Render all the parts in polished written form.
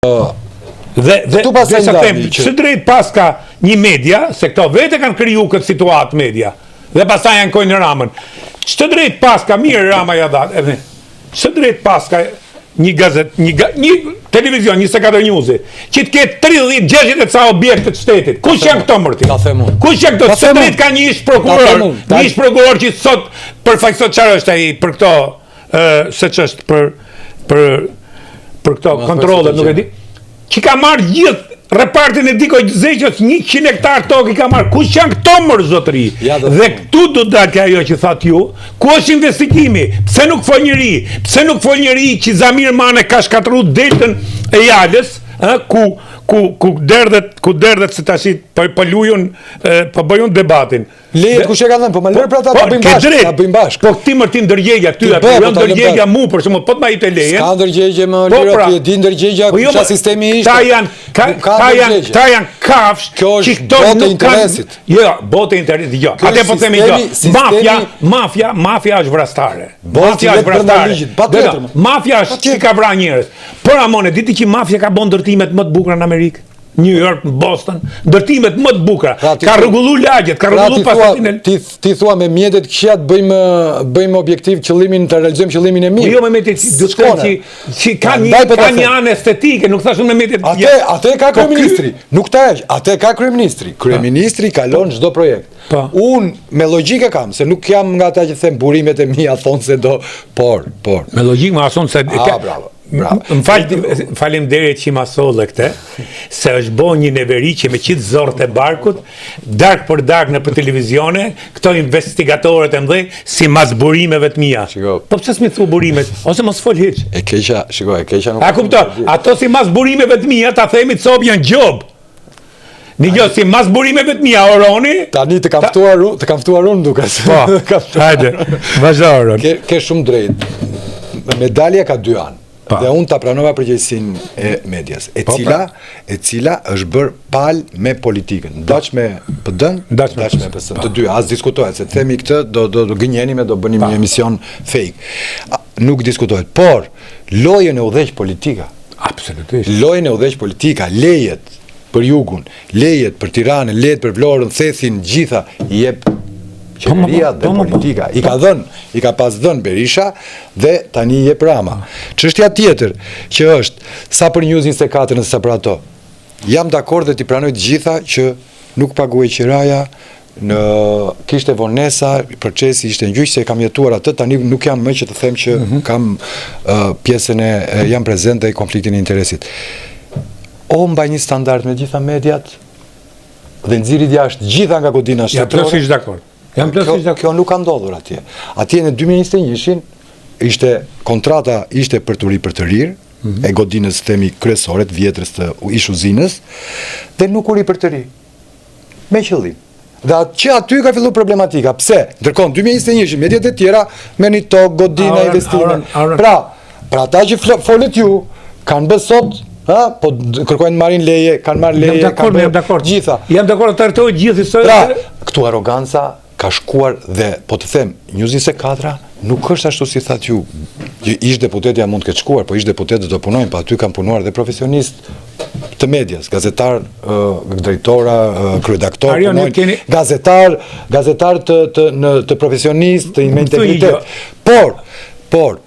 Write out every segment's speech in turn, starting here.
Dhe sa them, çë drejt pas ka një media, se këto vete kanë kriju këtë situatë media, dhe pastaj janë kojnë Ramën. Çë drejt pas ka mirë Rama ja dha, çë drejt pas ka një gazet, një televizion, 24 Newsi, që të ketë 30-60 e ca objekte të shtetit. Kush janë këto mërti? Kush janë këto? Çë drejt ka një ish prokuror që sot përfaqësot çfarë është ai për këto, se ç'është për këto kontrole, nuk e di. Që ka marrë gjithë repartin e Dikoj Zeqës, 100 hektar tokë i ka marrë. Kush janë këto mërë zotëri? Dhe këtu do të dalë ajo që thatë ju, ku është investigimi? Pse nuk fol njëri? Pse nuk fol njëri që Zamir Mane ka shkatru deltën e Jalës, ku derdhet se tash po lujun, po bëjun debatin. Lejet kush e ka thënë, po më lër për ata ta bëjmë bashkë. Po këti mërti ndërgjegja, ty aty, jo ndërgjegja mu, për shumë, po të ma i të lejen. Ska ndërgjegje më lirë, ti e di ndërgjegja kusha sistemi ishte. Ta janë kafsh, kjo është bote interesit. Jo, bote interesit, jo. Ate po themi jo, mafia është vrastare. Mafia është që ka vra njërës. Por amone, diti që mafia ka bon ndërtimet më të bukra në Amerikë? New York, Boston, ndërtimet më të bukra, ka rregullu lagjet, ka rregullu pasatin e... Ti thua me mjetet këshiat bëjmë objektiv qëllimin, të realizojmë qëllimin e mirë. Jo me mjetet që ka një anë estetike, nuk thashun me mjetet... Ate ka kryeministri, nuk ta eq, ate ka kryeministri. Kryeministri kalon çdo projekt. Unë me logjike kam, se nuk jam nga ta që them burimet e mia thonë se do, por. Me logjik ma ason se... Bravo. Më falim deri që ma solle këte, se është bo një neveriqe me qitë zorët e barkut, dark për dark në për televizione, këto investigatorët e mdhej, si mas burimeve të mija. Po pëse s'mi thu burimet, ose mos fol hiq. E keqa nuk... A kupto, ato si mas burimeve të mija, ta themi të sobë janë gjobë. Një gjë, si mas burimeve të mija, Oroni... Tani të kam ftuar unë dukas. Po, hajde, vazhdo Oroni. Ke shumë drejt. Medalja ka 2 anë. Dhe unë ta pranova përgjegjësinë e medias, e cila është bërë pal me politikën, ndaq me PD-n, ndaq me PS-n, të dy, as diskutohet, se të themi këtë, do gënjeni do bënim një emision fake. Nuk diskutohet, por lojën e udhëheq politika. Absolutisht. Lojën e udhëheq politika, lejet për Jugun, lejet për Tiranën, lejet për Vlorën, Thethin, gjitha i jep qeveria dhe politika. I ka pas dhënë Berisha dhe tani i jep Rama. Çështja tjetër që është, sa për News 24 sa për ato, jam dakord dhe t'i pranoj të gjitha që nuk paguaj qiraja, kishte vonesa, procesi ishte në gjyq, se kam jetuar atë, tani nuk jam më që të them që kam pjesën e jam prezent dhe i konfliktin e interesit. O mbaj një standard me gjitha mediat dhe nxirri jashtë gjitha nga godina shtetërore. Ja, plotësisht dakord. Kjo nuk ka ndodhur atje. Atje në 2021 ishte kontrata ishte për të rirë, e godinës themi kryesore të vjetrës të ish uzinës, dhe nuk u ri për të ri. Me qëllim. Dhe që aty ka fillu problematika. Pse? Ndërkohë, 2021 mediat e tjera me një tokë, godina, investime. Pra ata që folet ju, kanë bë sot, po kërkojnë marrin leje, kanë marrë leje, kanë bërë gjitha. Jam dakord të artojë gjithë historie. Pra, këtu aroganca ka shkuar dhe, po të them, News 24 nuk është ashtu si thatë ju. Ish deputetja mund të ketë shkuar, po ish deputetët do punojnë, pa aty kanë punuar dhe profesionist të medias, gazetar, drejtora, kryeredaktor, gazetar të profesionist, me integritet. Por,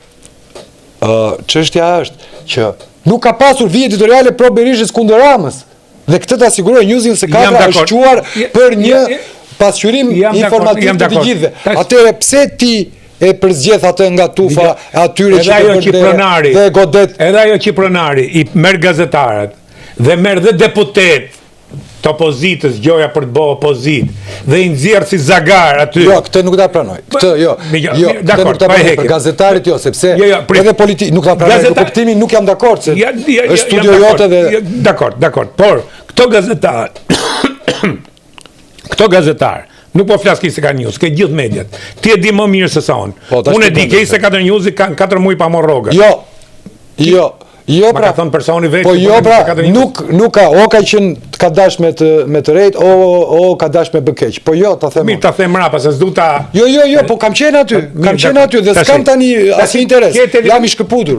çështja është që nuk ka pasur vijë editoriale pro Berishës kundër Ramës. Dhe këtë të asiguroj News 24 është quar për një pasqyrim informativ të të gjithëve. Atëre pse ti e përzgjedh atë nga tufa atyre që dhe godet. Edhe ajo që pronari i merr gazetarët dhe merr dhe deputet të opozitës, gjoja për të bëhë opozit, dhe i nxjerr si Zagar aty. Jo, këtë nuk ta pranoj. Këtë nuk ta pranoj për gazetarit jo, sepse edhe politik nuk ta pranoj për kuptimin, nuk jam dakord se është studio jote dhe dakord, por këto gazetar nuk po flas se ka News, ke gjithë mediat. Ti e di më mirë se sa unë. Unë e di ke 24 News kanë 4 muaj pa marrë rrogë. Jo, pra, po jo, pra, nuk ka, o ka qenë ka dash me të rejt, o ka dash me bëkeq. Po jo, ta them. Mirë, ta them mrapa, se s'du ta... Jo, po kam qenë aty, dhe s'kam tani asnjë interes. Jam i shkëputur.